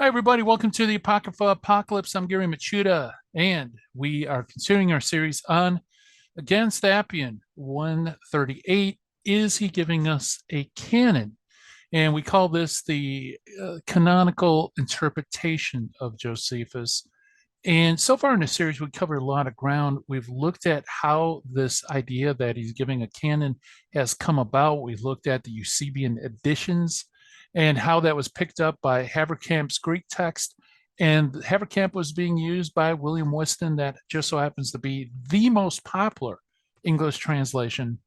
Hi, everybody. Welcome to the Apocrypha Apocalypse. I'm Gary Machuda, and we are continuing our series on Against Appian 138. Is he giving us a canon? And we call this the canonical interpretation of Josephus. And so far in the series, we covered a lot of ground. We've looked at how this idea that he's giving a canon has come about. We've looked at the Eusebian editions and how that was picked up by Haverkamp's Greek text. And Haverkamp was being used by William Whiston, that just so happens to be the most popular English translation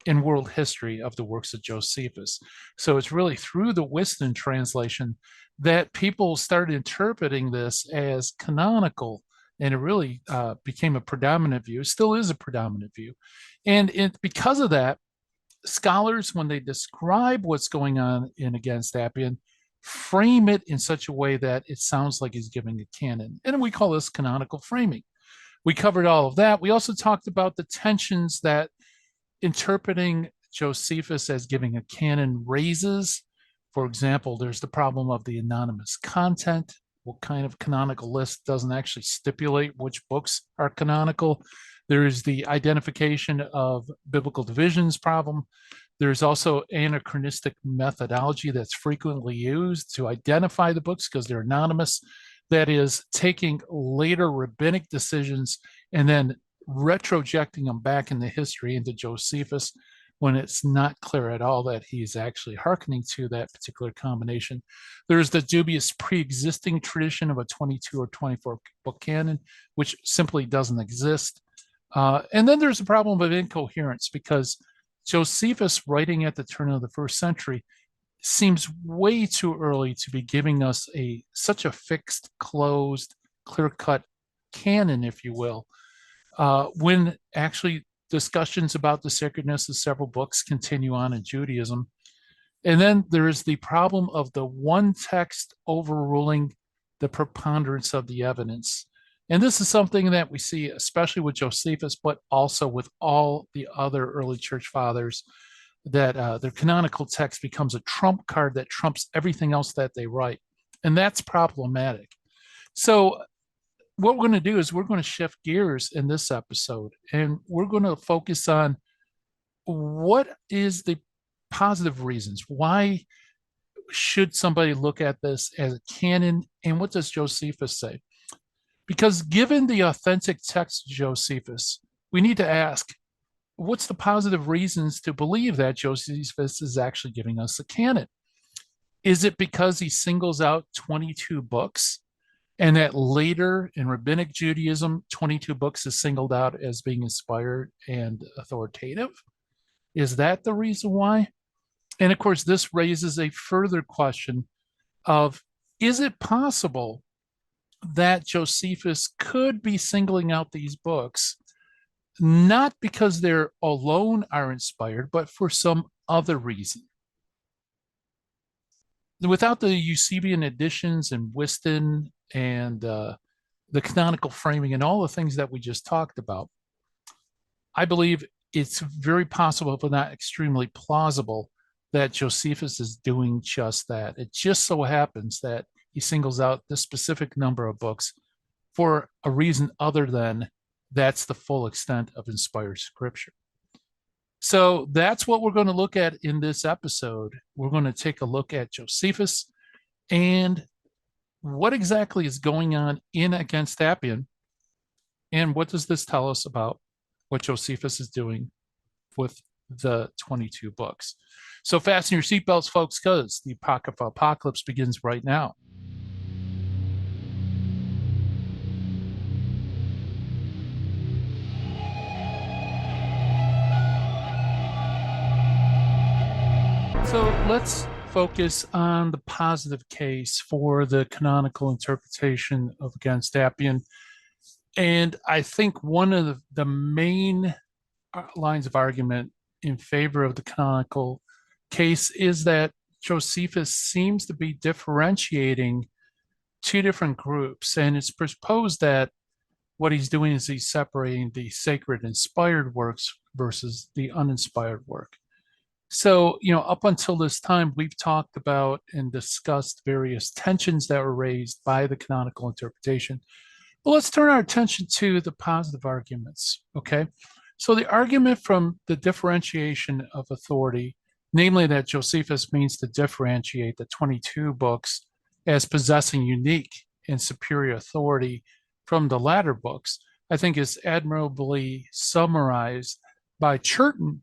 in world history of the works of Josephus. So it's really through the Whiston translation that people started interpreting this as canonical, and it really became a predominant view. It still is a predominant view. And because of that, scholars, when they describe what's going on in Against Appian, frame it in such a way that it sounds like he's giving a canon. And we call this canonical framing. We covered all of that. We also talked about the tensions that interpreting Josephus as giving a canon raises. For example, there's the problem of the anonymous content. What kind of canonical list doesn't actually stipulate which books are canonical? There's the identification of biblical divisions problem. There's also anachronistic methodology that's frequently used to identify the books because they're anonymous. That is, taking later rabbinic decisions and then retrojecting them back into history into Josephus when it's not clear at all that he's actually hearkening to that particular combination. There's the dubious pre-existing tradition of a 22 or 24 book canon, which simply doesn't exist. And then there's a problem of incoherence because Josephus, writing at the turn of the first century, seems way too early to be giving us such a fixed, closed, clear-cut canon, if you will, when actually discussions about the sacredness of several books continue on in Judaism. And then there is the problem of the one text overruling the preponderance of the evidence. And this is something that we see especially with Josephus, but also with all the other early church fathers, that their canonical text becomes a trump card that trumps everything else that they write. And that's problematic. So what we're going to do is we're going to shift gears in this episode, and we're going to focus on what is the positive reasons. Why should somebody look at this as a canon, and what does Josephus say? Because given the authentic text of Josephus, we need to ask, what's the positive reasons to believe that Josephus is actually giving us a canon? Is it because he singles out 22 books, and that later in Rabbinic Judaism, 22 books is singled out as being inspired and authoritative? Is that the reason why? And of course, this raises a further question of, is it possible that Josephus could be singling out these books not because they're alone are inspired, but for some other reason? Without the Eusebian editions and Whiston and the canonical framing and all the things that we just talked about, I believe it's very possible, but not extremely plausible, that Josephus is doing just that. It just so happens that he singles out this specific number of books for a reason other than that's the full extent of inspired scripture. So that's what we're going to look at in this episode. We're going to take a look at Josephus and what exactly is going on in Against Appian, and what does this tell us about what Josephus is doing with the 22 books. So fasten your seatbelts, folks, because the Apocrypha Apocalypse begins right now. So let's focus on the positive case for the canonical interpretation of Against Appian. And I think one of the main lines of argument in favor of the canonical case is that Josephus seems to be differentiating two different groups. And it's proposed that what he's doing is he's separating the sacred inspired works versus the uninspired work. So, up until this time, we've talked about and discussed various tensions that were raised by the canonical interpretation. But let's turn our attention to the positive arguments, okay? So the argument from the differentiation of authority, namely that Josephus means to differentiate the 22 books as possessing unique and superior authority from the latter books, I think is admirably summarized by Churton,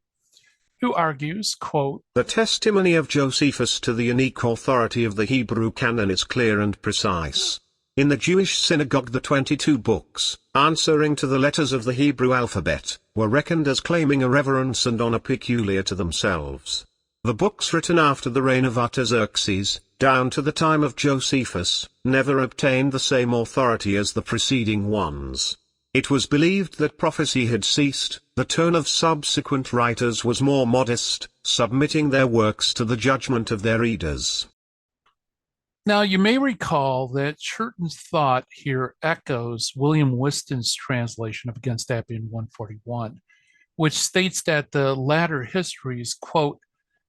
who argues, quote, "The testimony of Josephus to the unique authority of the Hebrew canon is clear and precise. In the Jewish synagogue the 22 books, answering to the letters of the Hebrew alphabet, were reckoned as claiming a reverence and honor peculiar to themselves. The books written after the reign of Artaxerxes, down to the time of Josephus, never obtained the same authority as the preceding ones. It was believed that prophecy had ceased, the tone of subsequent writers was more modest, submitting their works to the judgment of their readers." Now, you may recall that Churton's thought here echoes William Whiston's translation of Against Appian 141, which states that the latter histories, quote,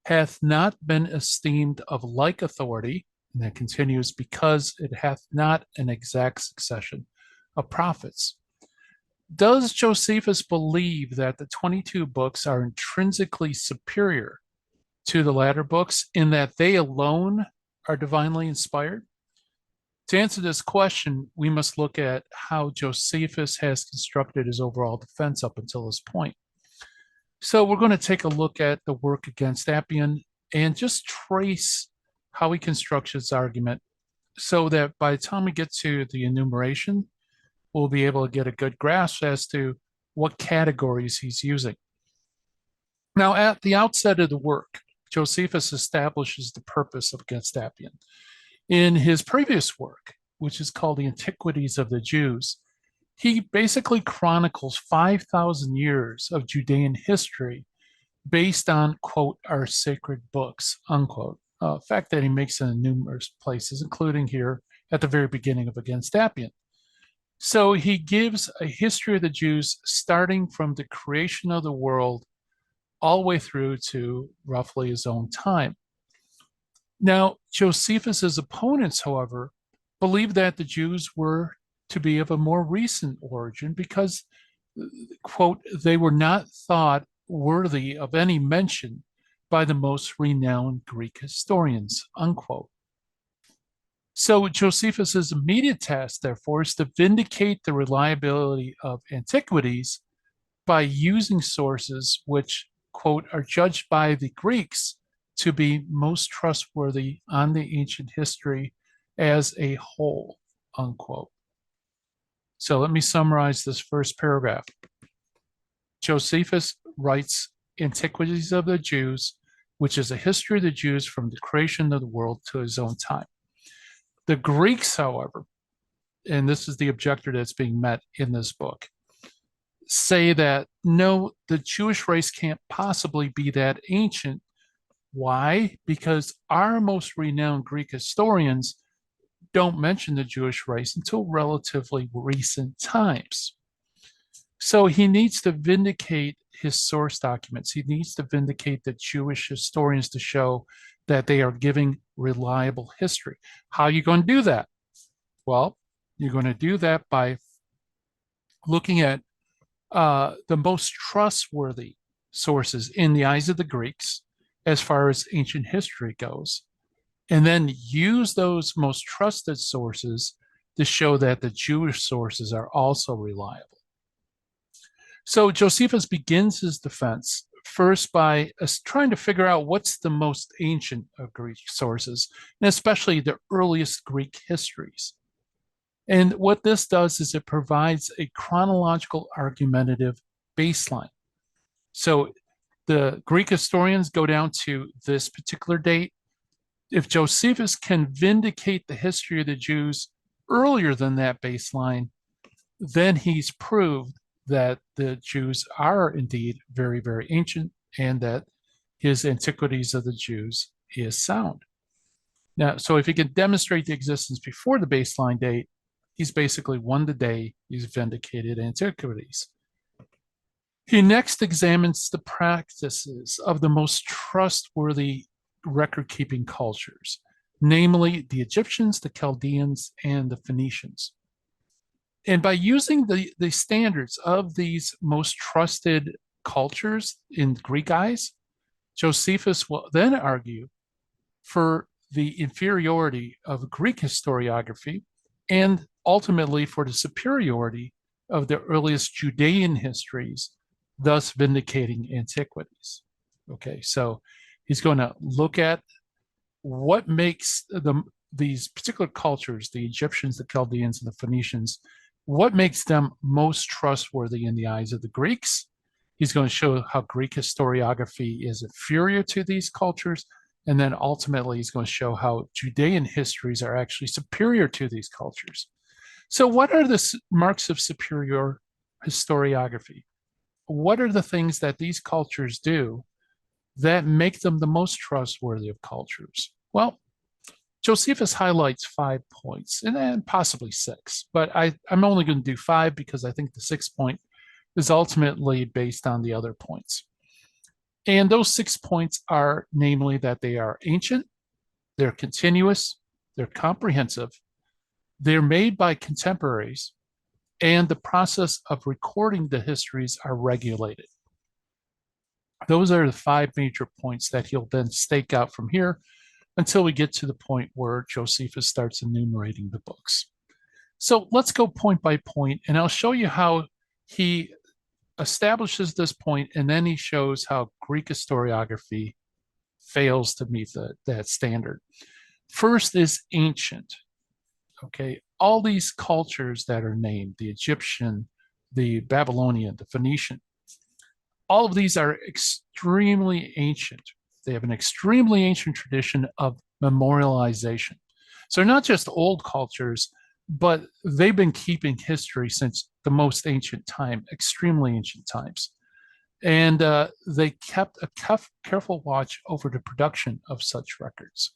hath not been esteemed of like authority, and that continues, because it hath not an exact succession of prophets. Does Josephus believe that the 22 books are intrinsically superior to the latter books in that they alone are divinely inspired? To answer this question, we must look at how Josephus has constructed his overall defense up until this point. So we're going to take a look at the work Against Appian and just trace how he constructs his argument so that by the time we get to the enumeration, we'll be able to get a good grasp as to what categories he's using. Now, at the outset of the work, Josephus establishes the purpose of Against Appian. In his previous work, which is called The Antiquities of the Jews, he basically chronicles 5,000 years of Judean history based on, quote, our sacred books, unquote. A fact that he makes in numerous places, including here at the very beginning of Against Appian. So he gives a history of the Jews starting from the creation of the world all the way through to roughly his own time. Now, Josephus's opponents, however, believed that the Jews were to be of a more recent origin because, quote, they were not thought worthy of any mention by the most renowned Greek historians, unquote. So Josephus's immediate task, therefore, is to vindicate the reliability of antiquities by using sources which, quote, are judged by the Greeks to be most trustworthy on the ancient history as a whole, unquote. So let me summarize this first paragraph. Josephus writes Antiquities of the Jews, which is a history of the Jews from the creation of the world to his own time. The Greeks, however, and this is the objector that's being met in this book, say that no, the Jewish race can't possibly be that ancient. Why? Because our most renowned Greek historians don't mention the Jewish race until relatively recent times. So he needs to vindicate his source documents. He needs to vindicate the Jewish historians to show that they are giving reliable history. How are you going to do that? Well, you're going to do that by looking at the most trustworthy sources in the eyes of the Greeks as far as ancient history goes, and then use those most trusted sources to show that the Jewish sources are also reliable. So Josephus begins his defense first by trying to figure out what's the most ancient of Greek sources, and especially the earliest Greek histories. And what this does is it provides a chronological argumentative baseline. So the Greek historians go down to this particular date. If Josephus can vindicate the history of the Jews earlier than that baseline, then he's proved that the Jews are indeed very, very ancient and that his Antiquities of the Jews is sound. Now, so if he can demonstrate the existence before the baseline date, he's basically won the day, he's vindicated Antiquities. He next examines the practices of the most trustworthy record-keeping cultures, namely the Egyptians, the Chaldeans, and the Phoenicians. And by using the standards of these most trusted cultures in Greek eyes, Josephus will then argue for the inferiority of Greek historiography and ultimately for the superiority of the earliest Judean histories, thus vindicating antiquities. Okay, so he's going to look at what makes these particular cultures, the Egyptians, the Chaldeans, and the Phoenicians, what makes them most trustworthy in the eyes of the Greeks. He's going to show how Greek historiography is inferior to these cultures. And then ultimately, he's going to show how Judean histories are actually superior to these cultures. So what are the marks of superior historiography? What are the things that these cultures do that make them the most trustworthy of cultures? Well, Josephus highlights 5 points, and then possibly 6, but I'm only going to do 5 because I think the 6th point is ultimately based on the other points. And those 6 points are namely that they are ancient, they're continuous, they're comprehensive, they're made by contemporaries, and the process of recording the histories are regulated. Those are the 5 major points that he'll then stake out from here until we get to the point where Josephus starts enumerating the books. So let's go point by point, and I'll show you how he establishes this point, and then he shows how Greek historiography fails to meet that standard. First is ancient. Okay, all these cultures that are named, the Egyptian, the Babylonian, the Phoenician, all of these are extremely ancient. They have an extremely ancient tradition of memorialization. So not just old cultures, but they've been keeping history since the most ancient time, extremely ancient times. And they kept a careful watch over the production of such records.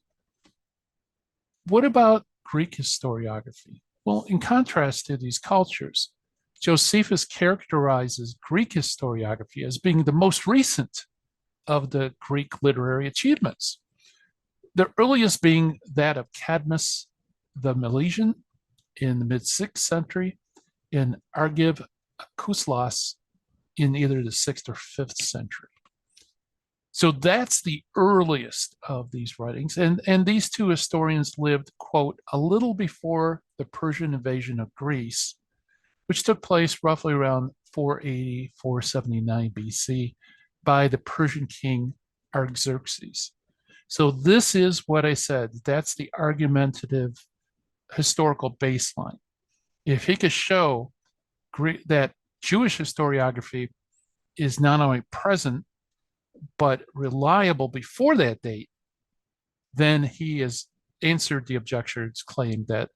What about Greek historiography? Well, in contrast to these cultures, Josephus characterizes Greek historiography as being the most recent of the Greek literary achievements. The earliest being that of Cadmus the Milesian in the mid-6th century, and Argiv Kouslas in either the 6th or 5th century. So that's the earliest of these writings. And these two historians lived, quote, a little before the Persian invasion of Greece, which took place roughly around 480, 479 BC by the Persian king Artaxerxes. So this is what I said. That's the argumentative historical baseline. If he could show that Jewish historiography is not only present, but reliable before that date, then he has answered the objection's claim that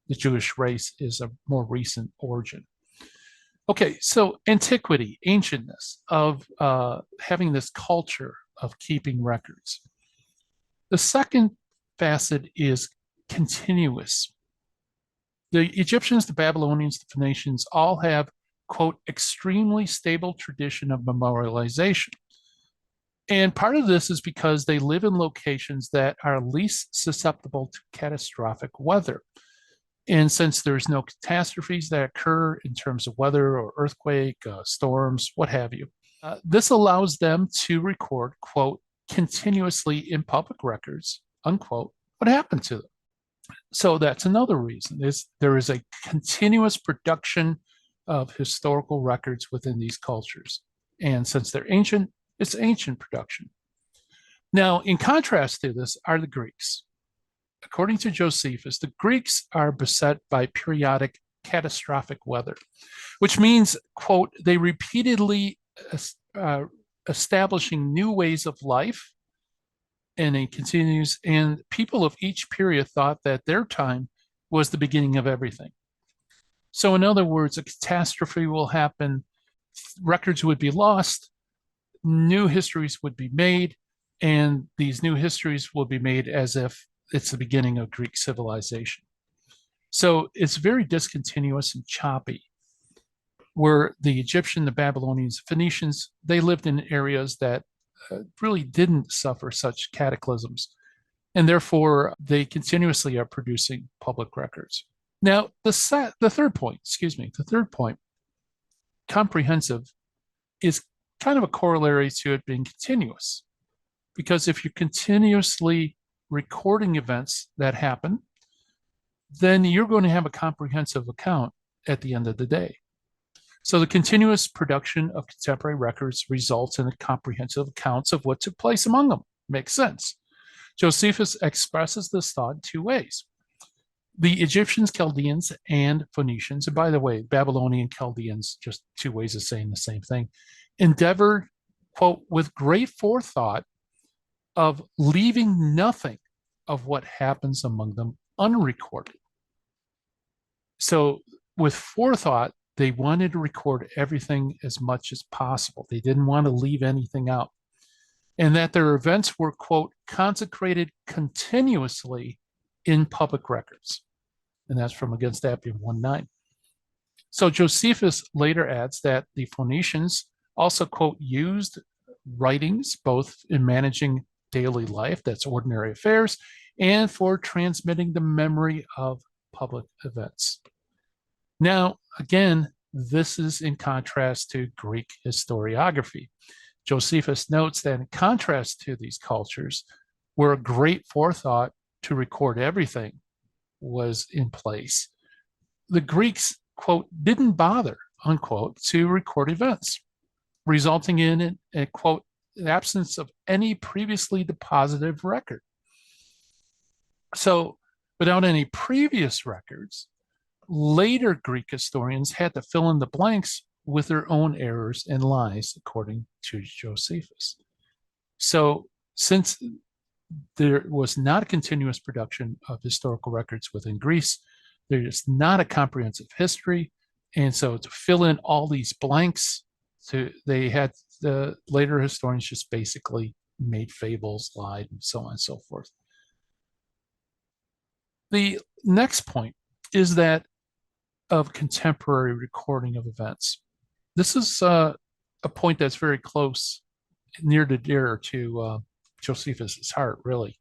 the Jewish race is a more recent origin. Okay, so antiquity, ancientness of having this culture of keeping records. The second facet is continuous. The Egyptians, the Babylonians, the Phoenicians all have, quote, extremely stable tradition of memorialization. And part of this is because they live in locations that are least susceptible to catastrophic weather. And since there's no catastrophes that occur in terms of weather or earthquake, storms, what have you, this allows them to record, quote, continuously in public records, unquote, what happened to them. So that's another reason, is there is a continuous production of historical records within these cultures. And since they're ancient, it's ancient production. Now, in contrast to this are the Greeks. According to Josephus, the Greeks are beset by periodic catastrophic weather, which means, quote, they repeatedly establishing new ways of life, and it continues, and people of each period thought that their time was the beginning of everything. So in other words, a catastrophe will happen, records would be lost, new histories would be made, and these new histories will be made as if it's the beginning of Greek civilization. So it's very discontinuous and choppy. where the Egyptian, the Babylonians, Phoenicians, they lived in areas that really didn't suffer such cataclysms. And therefore, they continuously are producing public records. Now, the third point, comprehensive, is kind of a corollary to it being continuous. Because if you're continuously recording events that happen, then you're going to have a comprehensive account at the end of the day. So the continuous production of contemporary records results in a comprehensive accounts of what took place among them. Makes sense. Josephus expresses this thought in two ways. The Egyptians, Chaldeans, and Phoenicians, and by the way, Babylonian, Chaldeans, just two ways of saying the same thing, endeavored, quote, with great forethought of leaving nothing of what happens among them unrecorded. So with forethought, they wanted to record everything as much as possible. They didn't want to leave anything out. And that their events were, quote, consecrated continuously in public records. And that's from Against Appian 1:9. So Josephus later adds that the Phoenicians also, quote, used writings both in managing daily life, that's ordinary affairs, and for transmitting the memory of public events. Now, again, this is in contrast to Greek historiography. Josephus notes that in contrast to these cultures, where a great forethought to record everything was in place, the Greeks, quote, didn't bother, unquote, to record events, resulting in a, quote, absence of any previously deposited record. So without any previous records, later Greek historians had to fill in the blanks with their own errors and lies, according to Josephus. So since there was not a continuous production of historical records within Greece, there is not a comprehensive history. And so to fill in all these blanks, they had the later historians just basically made fables, lied, and so on and so forth. The next point is that of contemporary recording of events. This is a point that's very close, near to dear to Josephus's heart, really.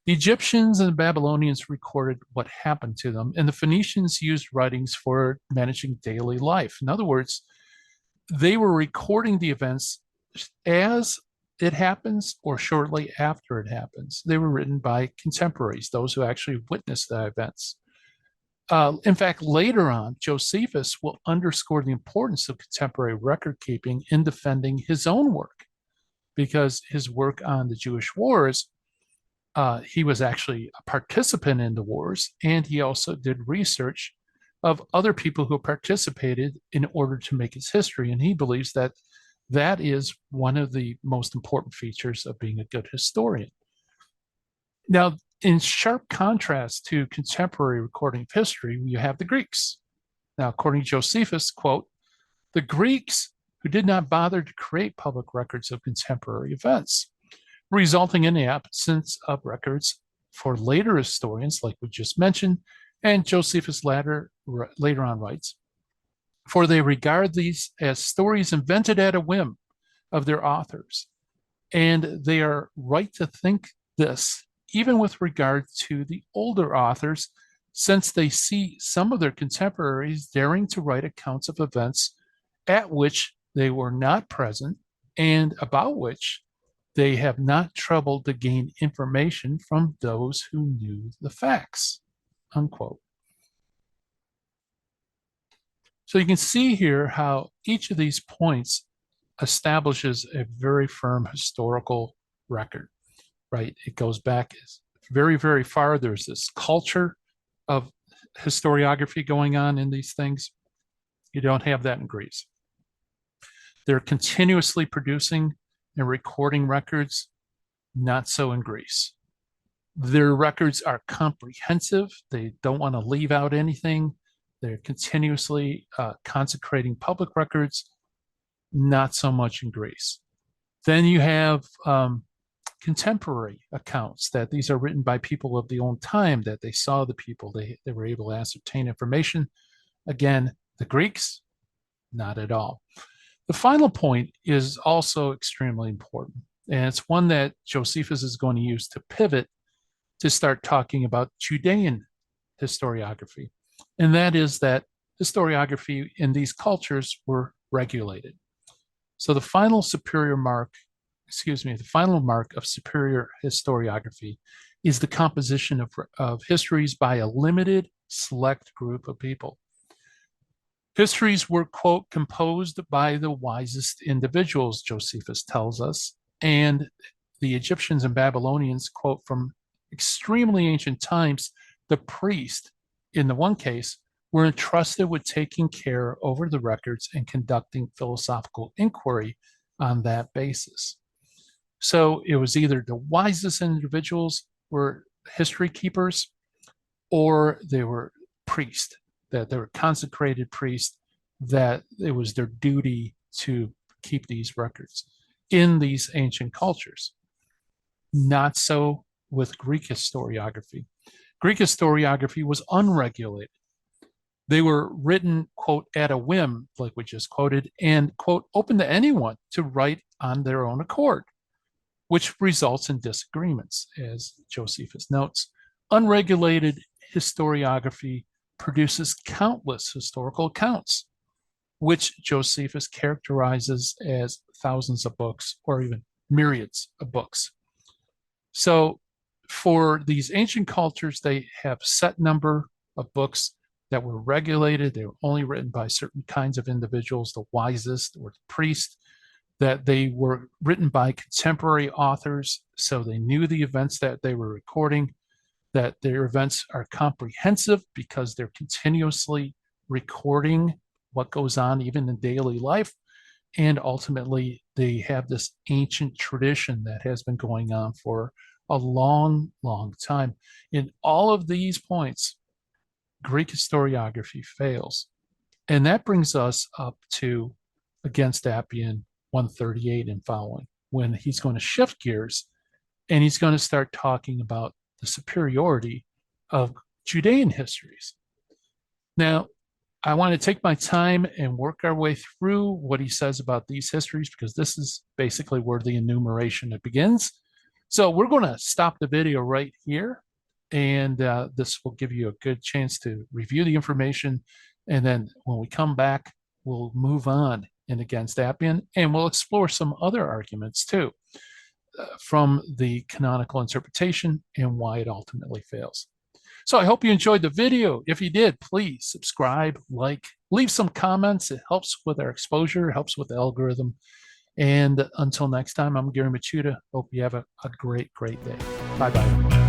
The Egyptians and the Babylonians recorded what happened to them, and the Phoenicians used writings for managing daily life. In other words, they were recording the events as it happens or shortly after it happens. They were written by contemporaries, those who actually witnessed the events. In fact, later on, Josephus will underscore the importance of contemporary record keeping in defending his own work, because his work on the Jewish wars, he was actually a participant in the wars, and he also did research of other people who participated in order to make his history. And he believes that that is one of the most important features of being a good historian. Now, in sharp contrast to contemporary recording of history, you have the Greeks. Now, according to Josephus, quote, the Greeks who did not bother to create public records of contemporary events, resulting in the absence of records for later historians, like we just mentioned, and Josephus later on writes, for they regard these as stories invented at a whim of their authors, and they are right to think this, even with regard to the older authors, since they see some of their contemporaries daring to write accounts of events at which they were not present and about which they have not troubled to gain information from those who knew the facts, unquote. So you can see here how each of these points establishes a very firm historical record, right? It goes back very, very far. There's this culture of historiography going on in these things. You don't have that in Greece. They're continuously producing and recording records, not so in Greece. Their records are comprehensive. They don't want to leave out anything. They're continuously consecrating public records, not so much in Greece. Then you have contemporary accounts that these are written by people of the own time, that they saw the people, they were able to ascertain information. Again, the Greeks, not at all. The final point is also extremely important, and it's one that Josephus is going to use to pivot to start talking about Judean historiography. And that is that historiography in these cultures were regulated. So the final mark of superior historiography is the composition of histories by a limited select group of people. Histories were, quote, composed by the wisest individuals, Josephus tells us, and the Egyptians and Babylonians, quote, from extremely ancient times, the priest, in the one case, were entrusted with taking care over the records and conducting philosophical inquiry on that basis. So it was either the wisest individuals were history keepers, or they were priests, that they were consecrated priests, that it was their duty to keep these records in these ancient cultures. Not so with Greek historiography. Greek historiography was unregulated. They were written, quote, at a whim, like we just quoted, and, quote, open to anyone to write on their own accord, which results in disagreements, as Josephus notes. Unregulated historiography produces countless historical accounts, which Josephus characterizes as thousands of books or even myriads of books. So for these ancient cultures, they have set number of books that were regulated. They were only written by certain kinds of individuals, the wisest or the priest, that they were written by contemporary authors, so they knew the events that they were recording, that their events are comprehensive because they're continuously recording what goes on even in daily life. And ultimately, they have this ancient tradition that has been going on for a long, long time. In all of these points, Greek historiography fails. And that brings us up to Against Appian 138 and following, when he's going to shift gears and he's going to start talking about the superiority of Judean histories. Now, I want to take my time and work our way through what he says about these histories, because this is basically where the enumeration begins. So we're going to stop the video right here, and this will give you a good chance to review the information. And then when we come back, we'll move on in Against Appian, and we'll explore some other arguments too from the canonical interpretation and why it ultimately fails. So I hope you enjoyed the video. If you did, please subscribe, like, leave some comments. It helps with our exposure, helps with the algorithm. And until next time, I'm Gary Machuda. Hope you have a great, great day. Bye-bye.